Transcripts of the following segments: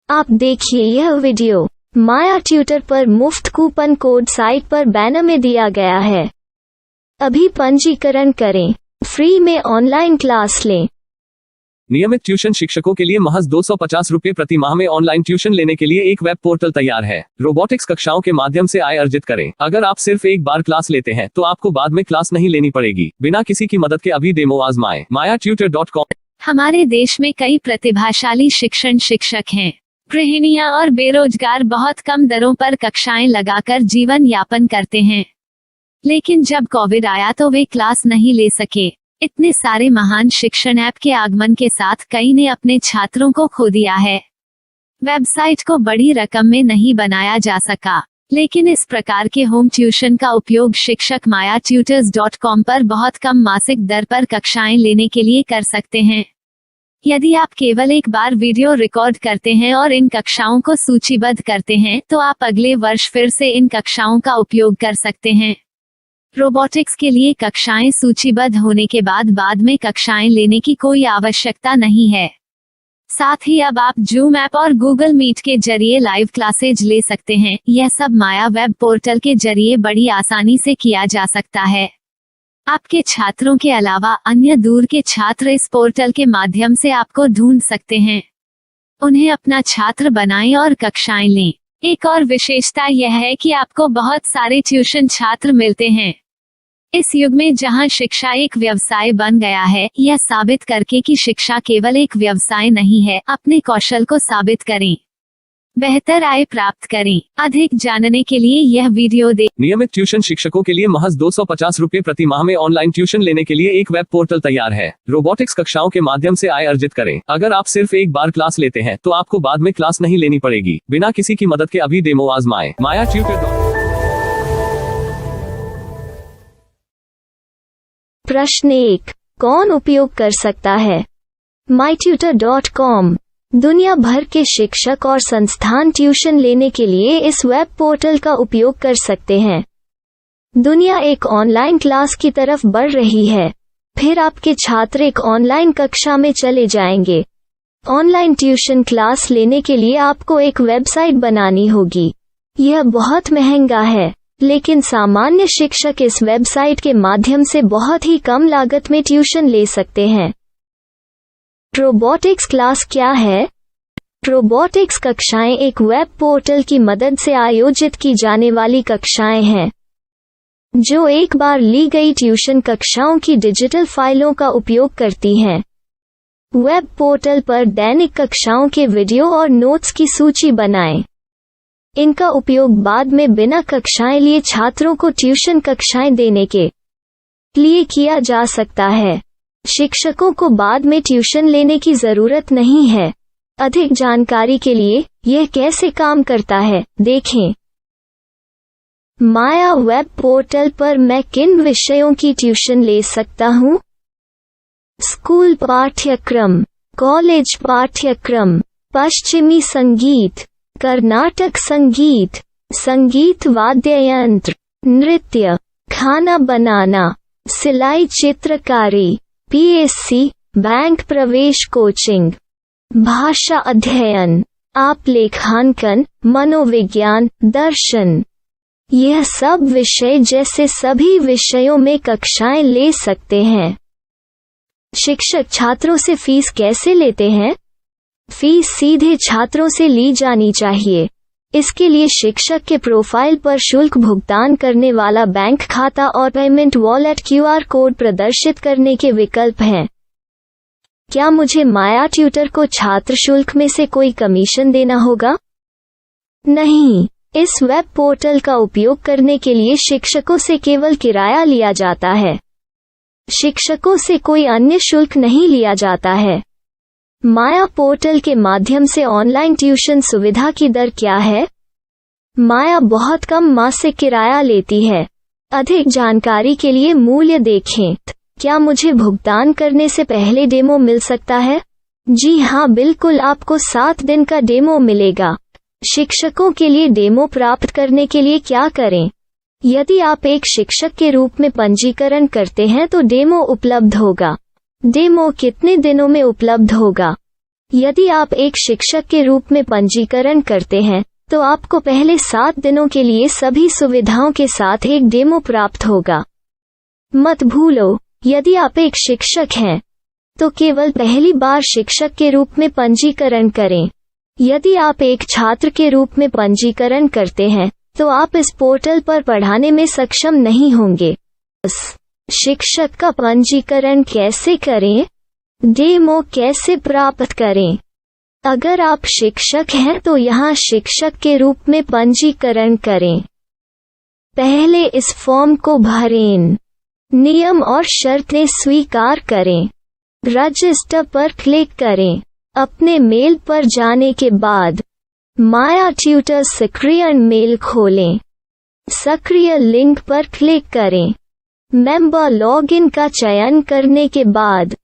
आप देखिए यह वीडियो माया ट्यूटर पर मुफ्त कूपन कोड साइट पर बैनर में दिया गया है। अभी पंजीकरण करें, फ्री में ऑनलाइन क्लास लें। नियमित ट्यूशन शिक्षकों के लिए महज 250 रुपये प्रति माह में ऑनलाइन ट्यूशन लेने के लिए एक वेब पोर्टल तैयार है। रोबोटिक्स कक्षाओं के माध्यम से आय अर्जित करें। अगर आप सिर्फ एक बार क्लास लेते हैं तो आपको बाद में क्लास नहीं लेनी पड़ेगी। बिना किसी की मदद के अभी डेमो आजमाएं। mayatutor.com। हमारे देश में कई प्रतिभाशाली शिक्षक हैं। गृहिणियां और बेरोजगार बहुत कम दरों पर कक्षाएं लगाकर जीवन यापन करते हैं, लेकिन जब कोविड आया तो वे क्लास नहीं ले सके। इतने सारे महान शिक्षण ऐप के आगमन के साथ कई ने अपने छात्रों को खो दिया है। वेबसाइट को बड़ी रकम में नहीं बनाया जा सका, लेकिन इस प्रकार के होम ट्यूशन का उपयोग शिक्षक mayatutors.com पर बहुत कम मासिक दर पर कक्षाएं लेने के लिए कर सकते हैं। यदि आप केवल एक बार वीडियो रिकॉर्ड करते हैं और इन कक्षाओं को सूचीबद्ध करते हैं तो आप अगले वर्ष फिर से इन कक्षाओं का उपयोग कर सकते हैं। रोबोटिक्स के लिए कक्षाएं सूचीबद्ध होने के बाद में कक्षाएं लेने की कोई आवश्यकता नहीं है। साथ ही अब आप जूम ऐप और गूगल मीट के जरिए लाइव क्लासेज ले सकते हैं। यह सब माया वेब पोर्टल के जरिए बड़ी आसानी से किया जा सकता है। आपके छात्रों के अलावा अन्य दूर के छात्र इस पोर्टल के माध्यम से आपको ढूंढ सकते हैं। उन्हें अपना छात्र बनाएं और कक्षाएं लें। एक और विशेषता यह है कि आपको बहुत सारे ट्यूशन छात्र मिलते हैं। इस युग में जहां शिक्षा एक व्यवसाय बन गया है, यह साबित करके कि शिक्षा केवल एक व्यवसाय नहीं है, अपने कौशल को साबित करें, बेहतर आय प्राप्त करें। अधिक जानने के लिए यह वीडियो देखें। नियमित ट्यूशन शिक्षकों के लिए महज 250 रुपये प्रति माह में ऑनलाइन ट्यूशन लेने के लिए एक वेब पोर्टल तैयार है। रोबोटिक्स कक्षाओं के माध्यम से आय अर्जित करें। अगर आप सिर्फ एक बार क्लास लेते हैं तो आपको बाद में क्लास नहीं लेनी पड़ेगी। बिना किसी की मदद के अभी डेमो आजमाएं। mayatutor.com। प्रश्न 1, कौन उपयोग कर सकता है? mytutor.com दुनिया भर के शिक्षक और संस्थान ट्यूशन लेने के लिए इस वेब पोर्टल का उपयोग कर सकते हैं। दुनिया एक ऑनलाइन क्लास की तरफ बढ़ रही है। फिर आपके छात्र एक ऑनलाइन कक्षा में चले जाएंगे। ऑनलाइन ट्यूशन क्लास लेने के लिए आपको एक वेबसाइट बनानी होगी। यह बहुत महंगा है, लेकिन सामान्य शिक्षक इस वेबसाइट के माध्यम से बहुत ही कम लागत में ट्यूशन ले सकते हैं। रोबोटिक्स क्लास क्या है? रोबोटिक्स कक्षाएं एक वेब पोर्टल की मदद से आयोजित की जाने वाली कक्षाएं हैं, जो एक बार ली गई ट्यूशन कक्षाओं की डिजिटल फाइलों का उपयोग करती हैं। वेब पोर्टल पर दैनिक कक्षाओं के वीडियो और नोट्स की सूची बनाएं। इनका उपयोग बाद में बिना कक्षाएं लिए छात्रों को ट्यूशन कक्षाएं देने के लिए किया जा सकता है। शिक्षकों को बाद में ट्यूशन लेने की जरूरत नहीं है। अधिक जानकारी के लिए यह कैसे काम करता है, देखें। माया वेब पोर्टल पर मैं किन विषयों की ट्यूशन ले सकता हूँ? स्कूल पाठ्यक्रम, कॉलेज पाठ्यक्रम, पश्चिमी संगीत, कर्नाटक संगीत, संगीत वाद्य यंत्र, नृत्य, खाना बनाना, सिलाई चित्रकारी, पीएससी, बैंक प्रवेश कोचिंग, भाषा अध्ययन, आप लेखांकन, मनोविज्ञान, दर्शन। यह सब विषय जैसे सभी विषयों में कक्षाएं ले सकते हैं। शिक्षक छात्रों से फीस कैसे लेते हैं? फीस सीधे छात्रों से ली जानी चाहिए। इसके लिए शिक्षक के प्रोफाइल पर शुल्क भुगतान करने वाला बैंक खाता और पेमेंट वॉलेट क्यूआर कोड प्रदर्शित करने के विकल्प हैं। क्या मुझे माया ट्यूटर को छात्र शुल्क में से कोई कमीशन देना होगा? नहीं, इस वेब पोर्टल का उपयोग करने के लिए शिक्षकों से केवल किराया लिया जाता है। शिक्षकों से कोई अन्य शुल्क नहीं लिया जाता है। माया पोर्टल के माध्यम से ऑनलाइन ट्यूशन सुविधा की दर क्या है? माया बहुत कम मासिक किराया लेती है। अधिक जानकारी के लिए मूल्य देखें। क्या मुझे भुगतान करने से पहले डेमो मिल सकता है? जी हाँ, बिल्कुल, आपको 7 दिन का डेमो मिलेगा। शिक्षकों के लिए डेमो प्राप्त करने के लिए क्या करें? यदि आप एक शिक्षक के रूप में पंजीकरण करते हैं तो डेमो उपलब्ध होगा। डेमो कितने दिनों में उपलब्ध होगा? यदि आप एक शिक्षक के रूप में पंजीकरण करते हैं तो आपको पहले 7 दिनों के लिए सभी सुविधाओं के साथ एक डेमो प्राप्त होगा। मत भूलो, यदि आप एक शिक्षक हैं तो केवल पहली बार शिक्षक के रूप में पंजीकरण करें। यदि आप एक छात्र के रूप में पंजीकरण करते हैं तो आप इस पोर्टल पर पढ़ाने में सक्षम नहीं होंगे। शिक्षक का पंजीकरण कैसे करें? डेमो कैसे प्राप्त करें? अगर आप शिक्षक हैं तो यहाँ शिक्षक के रूप में पंजीकरण करें। पहले इस फॉर्म को भरें। नियम और शर्तें स्वीकार करें। रजिस्टर पर क्लिक करें। अपने मेल पर जाने के बाद माया ट्यूटर सक्रिय मेल खोलें। सक्रिय लिंक पर क्लिक करें। मेंबर लॉगिन का चयन करने के बाद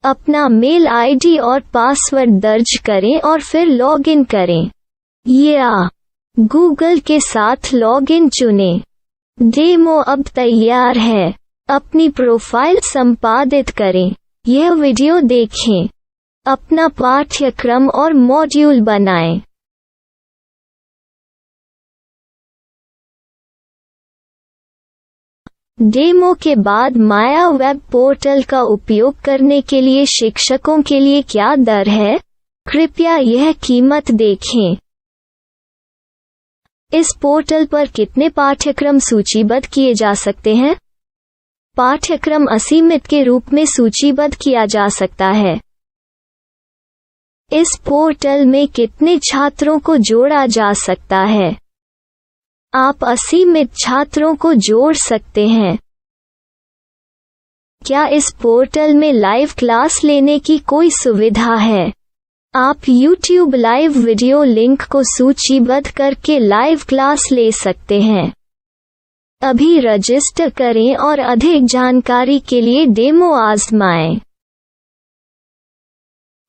अपना मेल आईडी और पासवर्ड दर्ज करें और फिर लॉगिन करें या गूगल के साथ लॉगिन चुनें। डेमो अब तैयार है। अपनी प्रोफाइल संपादित करें। यह वीडियो देखें। अपना पाठ्यक्रम और मॉड्यूल बनाएं। डेमो के बाद माया वेब पोर्टल का उपयोग करने के लिए शिक्षकों के लिए क्या दर है? कृपया यह कीमत देखें। इस पोर्टल पर कितने पाठ्यक्रम सूचीबद्ध किए जा सकते हैं? पाठ्यक्रम असीमित के रूप में सूचीबद्ध किया जा सकता है। इस पोर्टल में कितने छात्रों को जोड़ा जा सकता है? आप असीमित छात्रों को जोड़ सकते हैं। क्या इस पोर्टल में लाइव क्लास लेने की कोई सुविधा है? आप YouTube लाइव वीडियो लिंक को सूचीबद्ध करके लाइव क्लास ले सकते हैं। अभी रजिस्टर करें और अधिक जानकारी के लिए डेमो आजमाएं।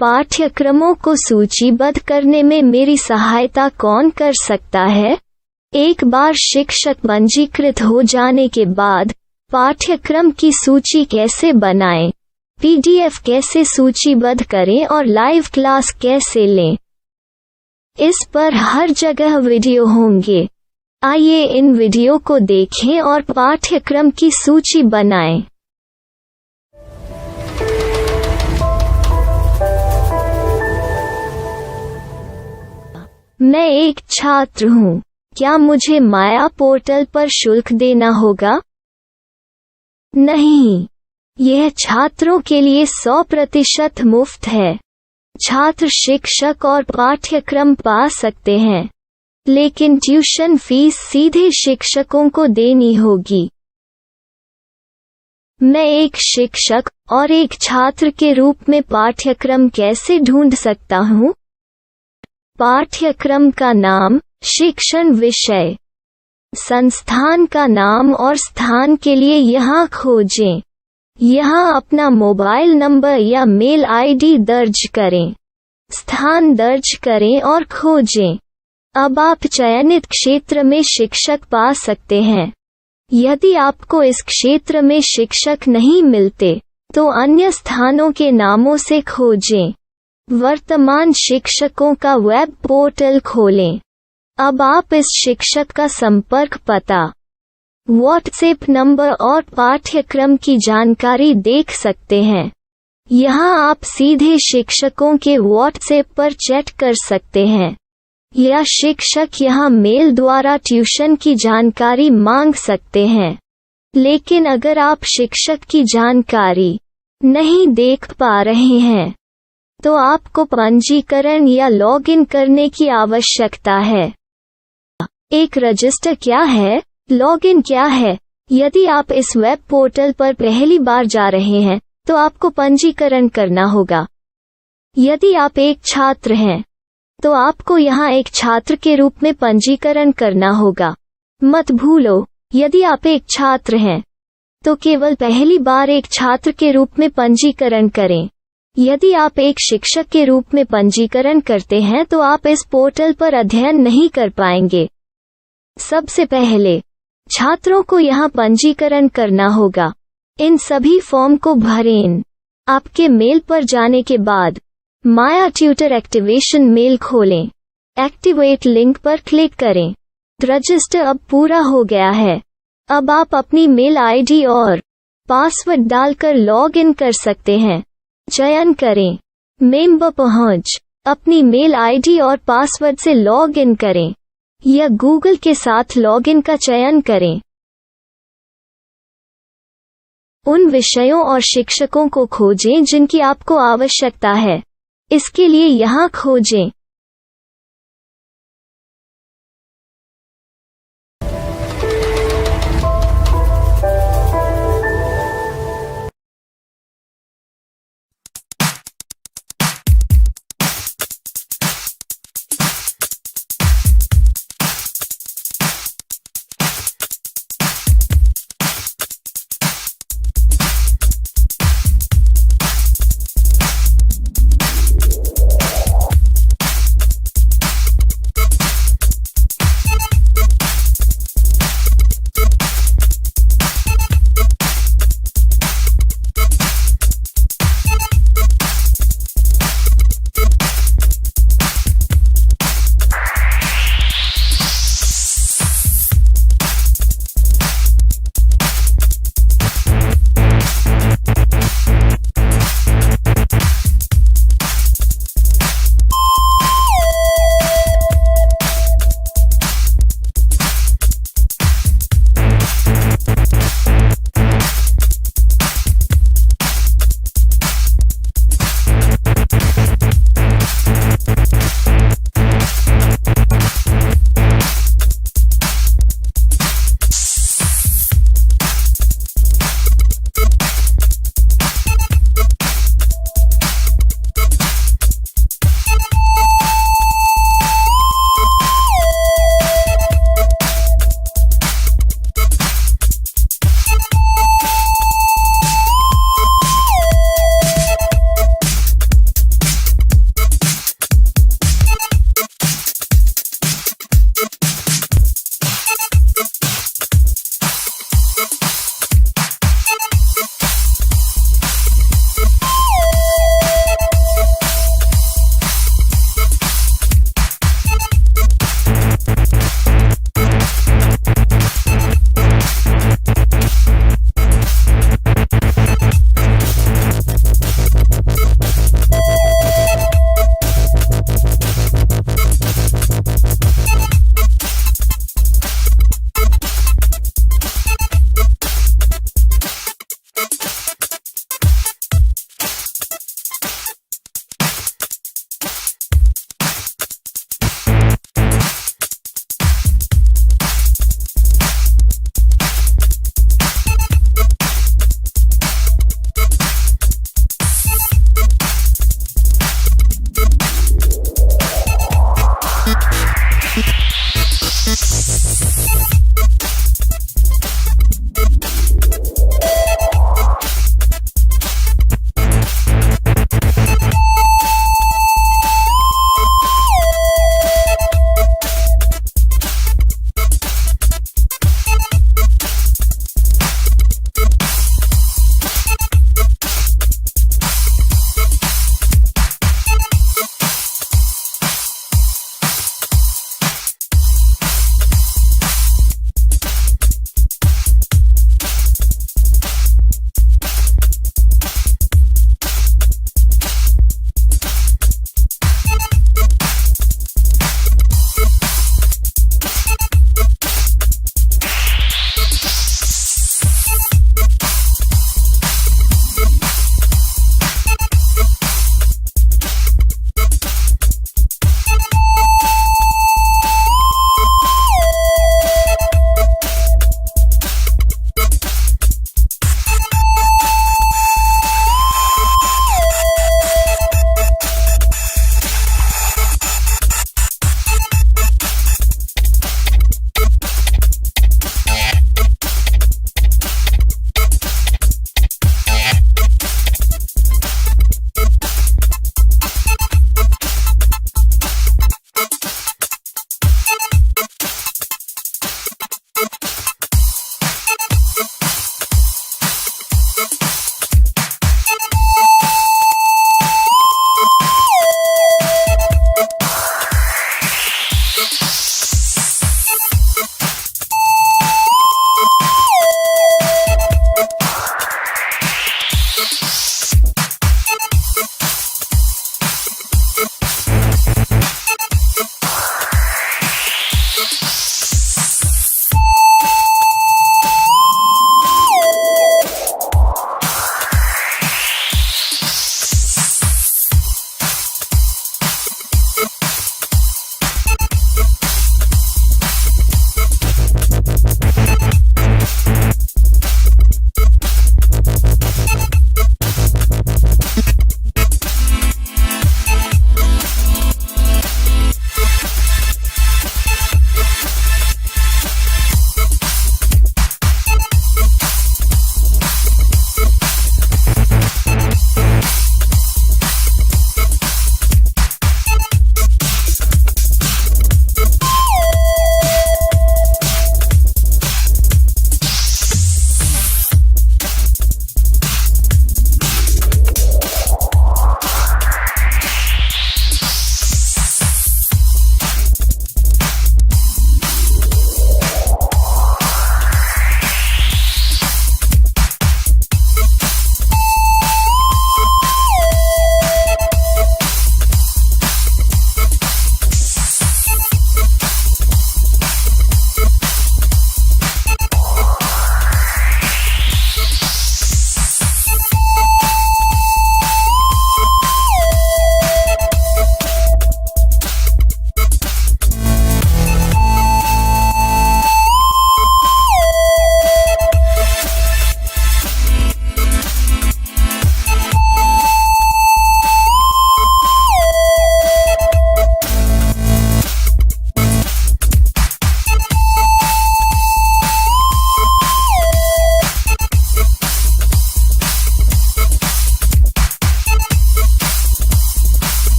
पाठ्यक्रमों को सूचीबद्ध करने में मेरी सहायता कौन कर सकता है? एक बार शिक्षक पंजीकृत हो जाने के बाद पाठ्यक्रम की सूची कैसे बनाएं, PDF कैसे सूचीबद्ध करें और लाइव क्लास कैसे लें, इस पर हर जगह वीडियो होंगे। आइए इन वीडियो को देखें और पाठ्यक्रम की सूची बनाएं। मैं एक छात्र हूँ। क्या मुझे माया पोर्टल पर शुल्क देना होगा? नहीं, यह छात्रों के लिए 100% मुफ्त है। छात्र शिक्षक और पाठ्यक्रम पा सकते हैं, लेकिन ट्यूशन फीस सीधे शिक्षकों को देनी होगी। मैं एक शिक्षक और एक छात्र के रूप में पाठ्यक्रम कैसे ढूंढ सकता हूँ? पाठ्यक्रम का नाम, शिक्षण विषय, संस्थान का नाम और स्थान के लिए यहाँ खोजें। यहाँ अपना मोबाइल नंबर या मेल आईडी दर्ज करें। स्थान दर्ज करें और खोजें। अब आप चयनित क्षेत्र में शिक्षक पा सकते हैं। यदि आपको इस क्षेत्र में शिक्षक नहीं मिलते तो अन्य स्थानों के नामों से खोजें। वर्तमान शिक्षकों का वेब पोर्टल खोलें। अब आप इस शिक्षक का संपर्क पता, व्हाट्सएप नंबर और पाठ्यक्रम की जानकारी देख सकते हैं। यहाँ आप सीधे शिक्षकों के व्हाट्सएप पर चैट कर सकते हैं या शिक्षक यहाँ मेल द्वारा ट्यूशन की जानकारी मांग सकते हैं। लेकिन अगर आप शिक्षक की जानकारी नहीं देख पा रहे हैं तो आपको पंजीकरण या लॉगिन करने की आवश्यकता है। एक रजिस्टर क्या है? लॉगिन क्या है? यदि आप इस वेब पोर्टल पर पहली बार जा रहे हैं तो आपको पंजीकरण करना होगा। यदि आप एक छात्र हैं तो आपको यहाँ एक छात्र के रूप में पंजीकरण करना होगा। मत भूलो, यदि आप एक छात्र हैं तो केवल पहली बार एक छात्र के रूप में पंजीकरण करें। यदि आप एक शिक्षक के रूप में पंजीकरण करते हैं तो आप इस पोर्टल पर अध्ययन नहीं कर पाएंगे। सबसे पहले छात्रों को यहाँ पंजीकरण करना होगा। इन सभी फॉर्म को भरें। आपके मेल पर जाने के बाद माया ट्यूटर एक्टिवेशन मेल खोलें। एक्टिवेट लिंक पर क्लिक करें। रजिस्टर अब पूरा हो गया है। अब आप अपनी मेल आईडी और पासवर्ड डालकर लॉग इन कर सकते हैं। चयन करें मेंबर पहुंच। अपनी मेल आईडी और पासवर्ड से लॉग इन करें या गूगल के साथ लॉग इन का चयन करें। उन विषयों और शिक्षकों को खोजें जिनकी आपको आवश्यकता है। इसके लिए यहाँ खोजें।